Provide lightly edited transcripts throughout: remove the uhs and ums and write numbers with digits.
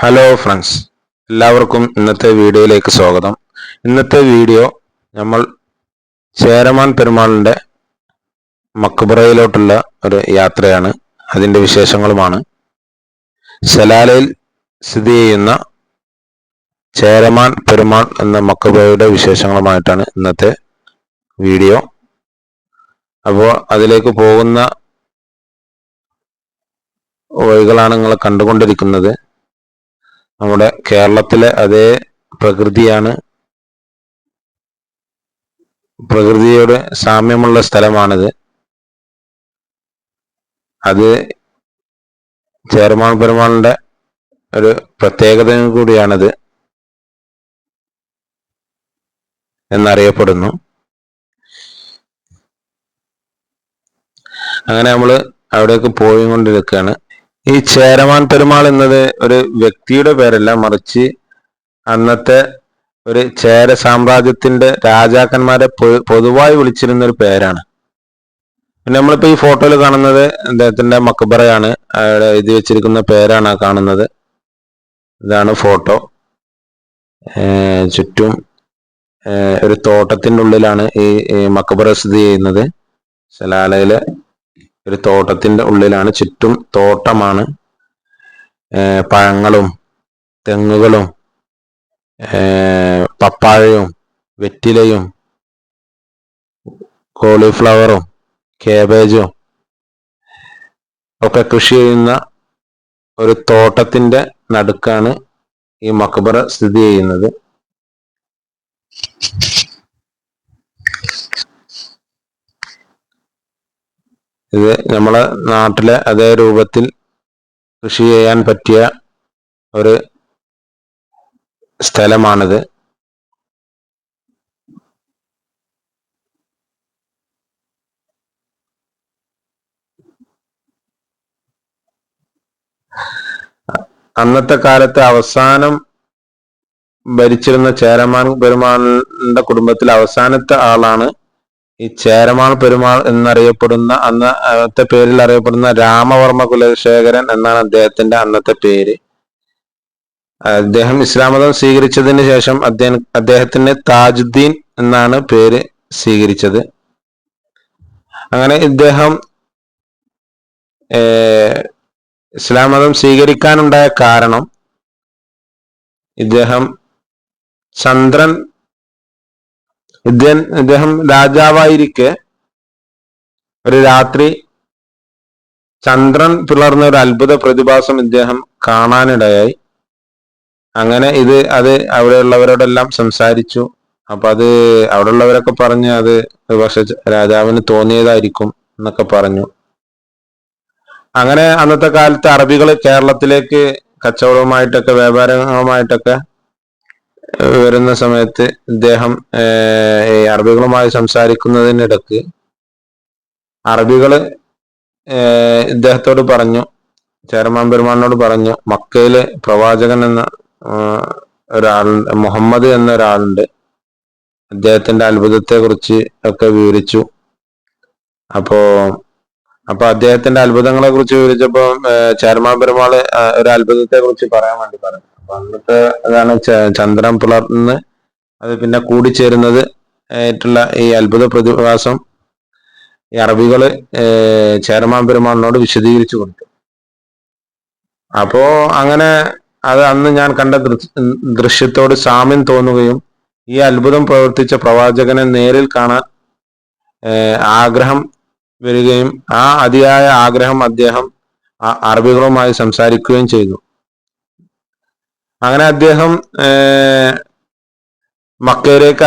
Hello friends, എല്ലാവർക്കും ഇന്നത്തെ വീഡിയോയിലേക്ക് സ്വാഗതം. ഇന്നത്തെ വീഡിയോ നമ്മൾ ചേരമാൻ പെരുമാളിൻ്റെ മക്ബറയിലോട്ടുള്ള ഒരു യാത്രയാണ്. അതിൻ്റെ വിശേഷങ്ങളുമാണ്. സലാലയിൽ സ്ഥിതി ചെയ്യുന്ന ചേരമാൻ പെരുമാൾ എന്ന മക്ബറയുടെ വിശേഷങ്ങളുമായിട്ടാണ് ഇന്നത്തെ വീഡിയോ. അപ്പോൾ അതിലേക്ക് പോകുന്ന വഴികളാണ് നിങ്ങൾ കണ്ടുകൊണ്ടിരിക്കുന്നത്. നമ്മുടെ കേരളത്തിലെ അതേ പ്രകൃതിയാണ്, പ്രകൃതിയോട് സാമ്യമുള്ള സ്ഥലമാണിത്. അത് ചേരമാൻ പെരുമാളിന്റെ ഒരു പ്രത്യേകതയും കൂടിയാണിത് എന്നറിയപ്പെടുന്നു. അങ്ങനെ നമ്മൾ അവിടേക്ക് പോയിക്കൊണ്ടിരിക്കുകയാണ്. ഈ ചേരമാൻ പെരുമാൾ എന്നത് ഒരു വ്യക്തിയുടെ പേരല്ല, മറിച്ച് അന്നത്തെ ഒരു ചേര സാമ്രാജ്യത്തിന്റെ രാജാക്കന്മാരെ പൊതുവായി വിളിച്ചിരുന്ന ഒരു പേരാണ്. പിന്നെ നമ്മളിപ്പോ ഈ ഫോട്ടോയിൽ കാണുന്നത് അദ്ദേഹത്തിന്റെ മക്ബറയാണ്. അവിടെ എഴുതി വെച്ചിരിക്കുന്ന പേരാണ് ആ കാണുന്നത്. ഇതാണ് ഫോട്ടോ. ചുറ്റും ഒരു തോട്ടത്തിന്റെ ഉള്ളിലാണ് ഈ മക്ബറ സ്ഥിതി ചെയ്യുന്നത്. സലാലയിലെ ഒരു തോട്ടത്തിന്റെ ഉള്ളിലാണ്. ചുറ്റും തോട്ടമാണ്. പഴങ്ങളും തെങ്ങുകളും പപ്പാഴയും വെറ്റിലയും കോളിഫ്ലവറും കേബേജും ഒക്കെ കൃഷി ചെയ്യുന്ന ഒരു തോട്ടത്തിന്റെ നടുക്കാണ് ഈ മക്ബറ സ്ഥിതി ചെയ്യുന്നത്. ഇത് നമ്മളെ നാട്ടിലെ അതേ രൂപത്തിൽ കൃഷി ചെയ്യാൻ പറ്റിയ ഒരു സ്ഥലമാണിത്. അന്നത്തെ കാലത്ത് അവസാനം ഭരിച്ചിരുന്ന ചേരമാൻ പെരുമാളിന്റെ കുടുംബത്തിൽ അവസാനത്തെ ആളാണ് ഈ ചേരമാൻ പെരുമാൾ എന്നറിയപ്പെടുന്ന, അന്നത്തെ പേരിൽ അറിയപ്പെടുന്ന രാമവർമ്മ കുലശേഖരൻ എന്നാണ് അദ്ദേഹത്തിന്റെ അന്നത്തെ പേര്. അദ്ദേഹം ഇസ്ലാം മതം സ്വീകരിച്ചതിന് ശേഷം അദ്ദേഹത്തിന് താജുദ്ദീൻ എന്നാണ് പേര് സ്വീകരിച്ചത്. അങ്ങനെ ഇദ്ദേഹം ഇസ്ലാം മതം സ്വീകരിക്കാനുണ്ടായ കാരണം, ഇദ്ദേഹം രാജാവായിരിക്കെ ഒരു രാത്രി ചന്ദ്രൻ പിളർന്ന ഒരു അത്ഭുത പ്രതിഭാസം ഇദ്ദേഹം കാണാനിടയായി. അങ്ങനെ അത് അവിടെയുള്ളവരോടെല്ലാം സംസാരിച്ചു. അപ്പൊ അത് അവിടെയുള്ളവരൊക്കെ പറഞ്ഞ് അത് പക്ഷെ രാജാവിന് തോന്നിയതായിരിക്കും എന്നൊക്കെ പറഞ്ഞു. അങ്ങനെ അന്നത്തെ കാലത്ത് അറബികൾ കേരളത്തിലേക്ക് കച്ചവടവുമായിട്ടൊക്കെ വ്യാപാരവുമായിട്ടൊക്കെ വരുന്ന സമയത്ത് ഇദ്ദേഹം ഈ അറബികളുമായി സംസാരിക്കുന്നതിനിടക്ക് അറബികള് ഇദ്ദേഹത്തോട് പറഞ്ഞു, ചേരമാൻ പെരുമാളിനോട് പറഞ്ഞു, മക്കയിലെ പ്രവാചകൻ എന്ന ഒരാളുണ്ട്, മുഹമ്മദ് എന്ന ഒരാളുണ്ട്, അദ്ദേഹത്തിന്റെ അത്ഭുതത്തെ കുറിച്ച് ഒക്കെ വിവരിച്ചു. അപ്പോ അദ്ദേഹത്തിന്റെ അത്ഭുതങ്ങളെ കുറിച്ച് വിവരിച്ചപ്പോ ചേരമാൻ പെരുമാള് ഒരു അത്ഭുതത്തെ കുറിച്ച് പറയാൻ വേണ്ടി പറഞ്ഞു. അപ്പൊ അന്നത്തെ അതാണ് ചന്ദ്രൻ പിളർന്ന് അത് പിന്നെ കൂടിച്ചേരുന്നത് ആയിട്ടുള്ള ഈ അത്ഭുത പ്രതിഭാസം ഈ അറബികള് ചേരമാൻ പെരുമാളിനോട് വിശദീകരിച്ചു കൊടുത്തു. അപ്പോ അങ്ങനെ അത് അന്ന് ഞാൻ കണ്ട ദൃശ്യത്തോട് സാമ്യം തോന്നുകയും ഈ അത്ഭുതം പ്രവർത്തിച്ച പ്രവാചകനെ നേരിൽ കാണാൻ ആഗ്രഹം വരികയും ആ അതിയായ ആഗ്രഹം അദ്ദേഹം അറബികളുമായി സംസാരിക്കുകയും ചെയ്തു. അങ്ങനെ അദ്ദേഹം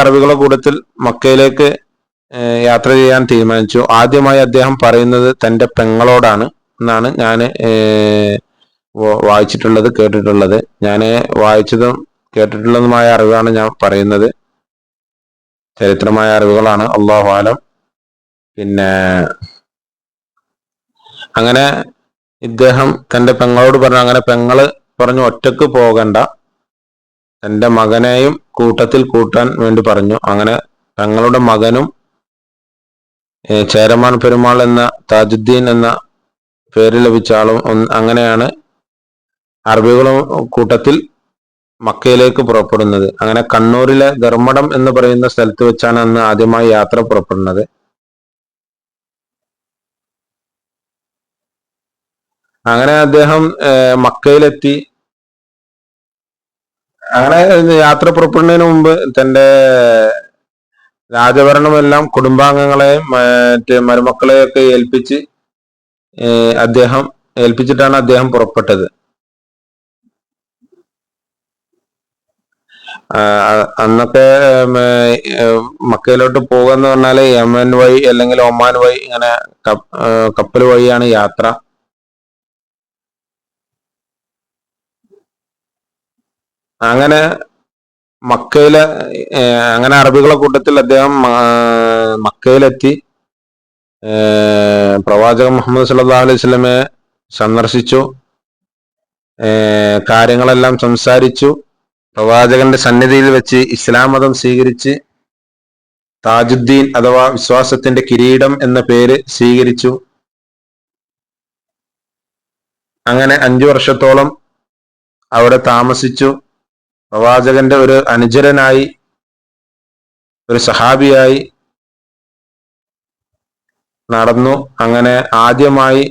അറബികളുടെ കൂട്ടത്തിൽ മക്കയിലേക്ക് യാത്ര ചെയ്യാൻ തീരുമാനിച്ചു. ആദ്യമായി അദ്ദേഹം പറയുന്നത് തൻ്റെ പെങ്ങളോടാണ് എന്നാണ് ഞാൻ വായിച്ചിട്ടുള്ളത്, കേട്ടിട്ടുള്ളത്. ഞാൻ വായിച്ചതും കേട്ടിട്ടുള്ളതുമായ അറിവാണ് ഞാൻ പറയുന്നത്, ചരിത്രമായ അറിവുകളാണ്, അല്ലാഹു ആലം. പിന്നെ അങ്ങനെ ഇദ്ദേഹം തൻ്റെ പെങ്ങളോട് പറഞ്ഞു. അങ്ങനെ പെങ്ങള് പറഞ്ഞു ഒറ്റക്ക് പോകണ്ട, തൻ്റെ മകനെയും കൂട്ടത്തിൽ കൂട്ടാൻ വേണ്ടി പറഞ്ഞു. അങ്ങനെ പെങ്ങളുടെ മകനും ചേരമാൻ പെരുമാൾ എന്ന താജുദ്ദീൻ എന്ന പേര് ലഭിച്ച ആളും അങ്ങനെയാണ് അറബികളും കൂട്ടത്തിൽ മക്കയിലേക്ക് പുറപ്പെടുന്നത്. അങ്ങനെ കണ്ണൂരിലെ ധർമ്മടം എന്ന് പറയുന്ന സ്ഥലത്ത് വെച്ചാണ് അന്ന് ആദ്യമായി യാത്ര പുറപ്പെടുന്നത്. അങ്ങനെ അദ്ദേഹം മക്കയിലെത്തി. അങ്ങനെ യാത്ര പുറപ്പെടുന്നതിന് മുമ്പ് തന്റെ രാജഭരണമെല്ലാം കുടുംബാംഗങ്ങളെയും മറ്റ് മരുമക്കളെയൊക്കെ ഏൽപ്പിച്ചിട്ടാണ് അദ്ദേഹം പുറപ്പെട്ടത്. അന്നൊക്കെ മക്കയിലോട്ട് പോകുക പറഞ്ഞാല് യമൻ വഴി അല്ലെങ്കിൽ ഒമാൻ വഴി ഇങ്ങനെ കപ്പൽ വഴിയാണ് യാത്ര. അങ്ങനെ അങ്ങനെ അറബികളെ കൂട്ടത്തിൽ അദ്ദേഹം മക്കയിലെത്തി. പ്രവാചകൻ മുഹമ്മദ് സല്ലല്ലാഹു അലൈഹി വസല്ലമയെ സന്ദർശിച്ചു. കാര്യങ്ങളെല്ലാം സംസാരിച്ചു. പ്രവാചകന്റെ സന്നിധിയിൽ വെച്ച് ഇസ്ലാം മതം സ്വീകരിച്ച് താജുദ്ദീൻ അഥവാ വിശ്വാസത്തിന്റെ കിരീടം എന്ന പേര് സ്വീകരിച്ചു. അങ്ങനെ 5 വർഷത്തോളം അവിടെ താമസിച്ചു. പ്രവാചകന്റെ ഒരു അനുചരനായി, ഒരു സഹാബിയായി നടന്നു. അങ്ങനെ ആദ്യമായി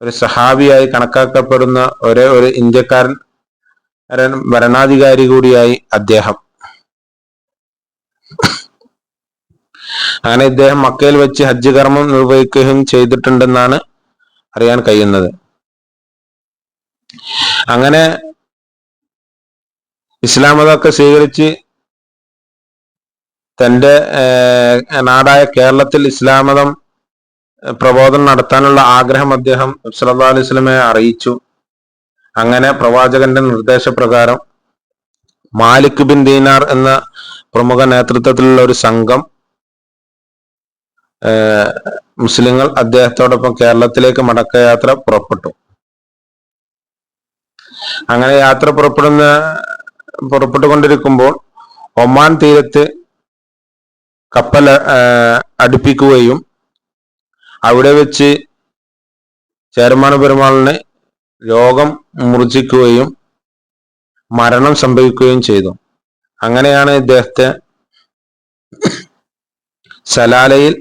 ഒരു സഹാബിയായി കണക്കാക്കപ്പെടുന്ന ഒരേ ഒരു ഇന്ത്യക്കാരൻ ഭരണാധികാരി കൂടിയായി അദ്ദേഹം. അങ്ങനെ ഇദ്ദേഹം മക്കയിൽ വെച്ച് ഹജ്ജ് കർമ്മം നിർവഹിക്കുകയും ചെയ്തിട്ടുണ്ടെന്നാണ് അറിയാൻ കഴിയുന്നത്. അങ്ങനെ ഇസ്ലാം മതമൊക്കെ സ്വീകരിച്ച് തന്റെ നാടായ കേരളത്തിൽ ഇസ്ലാം മതം പ്രബോധനം നടത്താനുള്ള ആഗ്രഹം അദ്ദേഹം സല്ലല്ലാഹു അലൈഹി വസല്ലമയെ അറിയിച്ചു. അങ്ങനെ പ്രവാചകന്റെ നിർദ്ദേശപ്രകാരം മാലിക് ബിൻ ദീനാർ എന്ന പ്രമുഖ നേതൃത്വത്തിലുള്ള ഒരു സംഘം മുസ്ലിങ്ങൾ അദ്ദേഹത്തോടൊപ്പം കേരളത്തിലേക്ക് മടക്കയാത്ര പുറപ്പെട്ടു. അങ്ങനെ യാത്ര പുറപ്പെട്ടുകൊണ്ടിരിക്കുമ്പോൾ ഒമാൻ തീരത്ത് കപ്പൽ അടുപ്പിക്കുകയും അവിടെ വെച്ച് ചേരമാൻ പെരുമാളിന് രോഗം മൂർച്ഛിക്കുകയും മരണം സംഭവിക്കുകയും ചെയ്തു. അങ്ങനെയാണ് ഇദ്ദേഹത്തെ സലാലയിൽ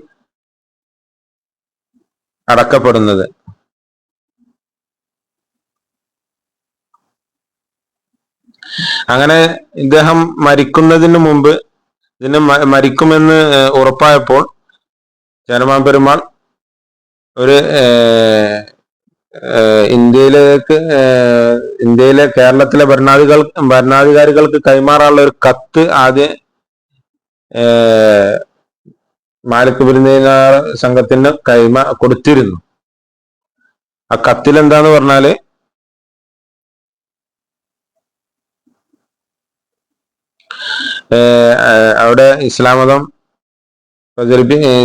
അടക്കപ്പെടുന്നത്. അങ്ങനെ ഇദ്ദേഹം മരിക്കുന്നതിന് മുമ്പ്, മരിക്കുമെന്ന് ഉറപ്പായപ്പോൾ ചേരമാൻ പെരുമാൾ ഒരു ഇന്ത്യയിലെ കേരളത്തിലെ ഭരണാധികാരികൾക്ക് കൈമാറാനുള്ള ഒരു കത്ത് ആദ്യം മാലിക് ബിൻ ദീനാർ സംഘത്തിന് കൊടുത്തിരുന്നു. ആ കത്തിൽ എന്താന്ന് പറഞ്ഞാല് അവിടെ ഇസ്ലാം മതം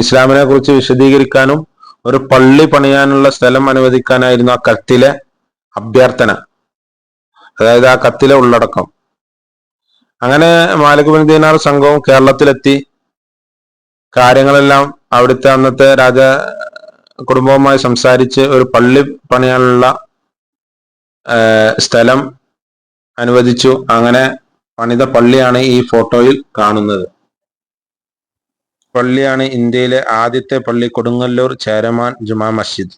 ഇസ്ലാമിനെ കുറിച്ച് വിശദീകരിക്കാനും ഒരു പള്ളി പണിയാനുള്ള സ്ഥലം അനുവദിക്കാനായിരുന്നു ആ കത്തിലെ അഭ്യർത്ഥന, അതായത് ആ കത്തിലെ ഉള്ളടക്കം. അങ്ങനെ മാലിക് ബിൻ ദീനാർ സംഘവും കേരളത്തിലെത്തി. കാര്യങ്ങളെല്ലാം അവിടുത്തെ അന്നത്തെ രാജ കുടുംബവുമായി സംസാരിച്ച് ഒരു പള്ളി പണിയാനുള്ള സ്ഥലം അനുവദിച്ചു. അങ്ങനെ പണിത പള്ളിയാണ് ഈ ഫോട്ടോയിൽ കാണുന്നത്. പള്ളിയാണ് ഇന്ത്യയിലെ ആദ്യത്തെ പള്ളി, കൊടുങ്ങല്ലൂർ ചേരമാൻ ജുമാ മസ്ജിദ്.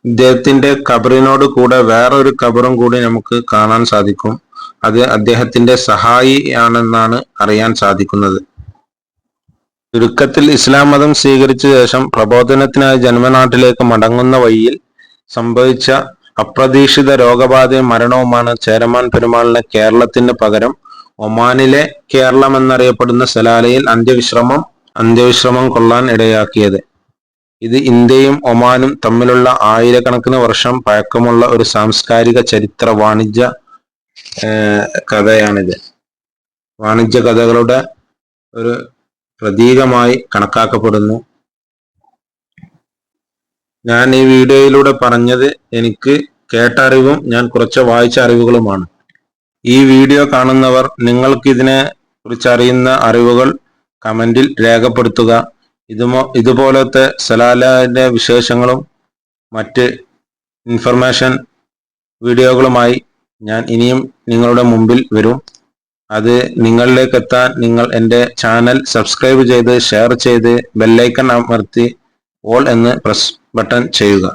ഇദ്ദേഹത്തിന്റെ ഖബറിനോട് കൂടെ വേറൊരു ഖബറും കൂടി നമുക്ക് കാണാൻ സാധിക്കും. അത് അദ്ദേഹത്തിന്റെ സഹായി ആണെന്നാണ് അറിയാൻ സാധിക്കുന്നത്. ചുരുക്കത്തിൽ ഇസ്ലാം മതം സ്വീകരിച്ച ശേഷം പ്രബോധനത്തിനായി ജന്മനാട്ടിലേക്ക് മടങ്ങുന്ന വഴിയിൽ സംഭവിച്ച അപ്രതീക്ഷിത രോഗബാധയും മരണവുമാണ് ചേരമാൻ പെരുമാളിനെ കേരളത്തിന് പകരം ഒമാനിലെ കേരളം എന്നറിയപ്പെടുന്ന സലാലയിൽ അന്ത്യവിശ്രമം കൊള്ളാൻ ഇടയാക്കിയത്. ഇത് ഇന്ത്യയും ഒമാനും തമ്മിലുള്ള ആയിരക്കണക്കിന് വർഷം പഴക്കമുള്ള ഒരു സാംസ്കാരിക ചരിത്ര വാണിജ്യ കഥയാണിത്. വാണിജ്യ കഥകളുടെ ഒരു പ്രതീകമായി കണക്കാക്കപ്പെടുന്നു. ഞാൻ ഈ വീഡിയോയിലൂടെ പറഞ്ഞത് എനിക്ക് കേട്ട അറിവും ഞാൻ കുറച്ച് വായിച്ച അറിവുകളുമാണ്. ഈ വീഡിയോ കാണുന്നവർ നിങ്ങൾക്ക് ഇതിനെ കുറിച്ച് അറിയുന്ന അറിവുകൾ കമന്റിൽ രേഖപ്പെടുത്തുക. ഇതുപോലത്തെ സലാലയുടെ വിശേഷങ്ങളും മറ്റ് ഇൻഫർമേഷൻ വീഡിയോകളുമായി ഞാൻ ഇനിയും നിങ്ങളുടെ മുമ്പിൽ വരും. അത് നിങ്ങളിലേക്ക് എത്താൻ നിങ്ങൾ എൻ്റെ ചാനൽ സബ്സ്ക്രൈബ് ചെയ്ത് ഷെയർ ചെയ്ത് ബെല്ലൈക്കൺ അമർത്തി ഓൾ എന്ന് പ്രസ് ബട്ടൺ ചെയ്യുക.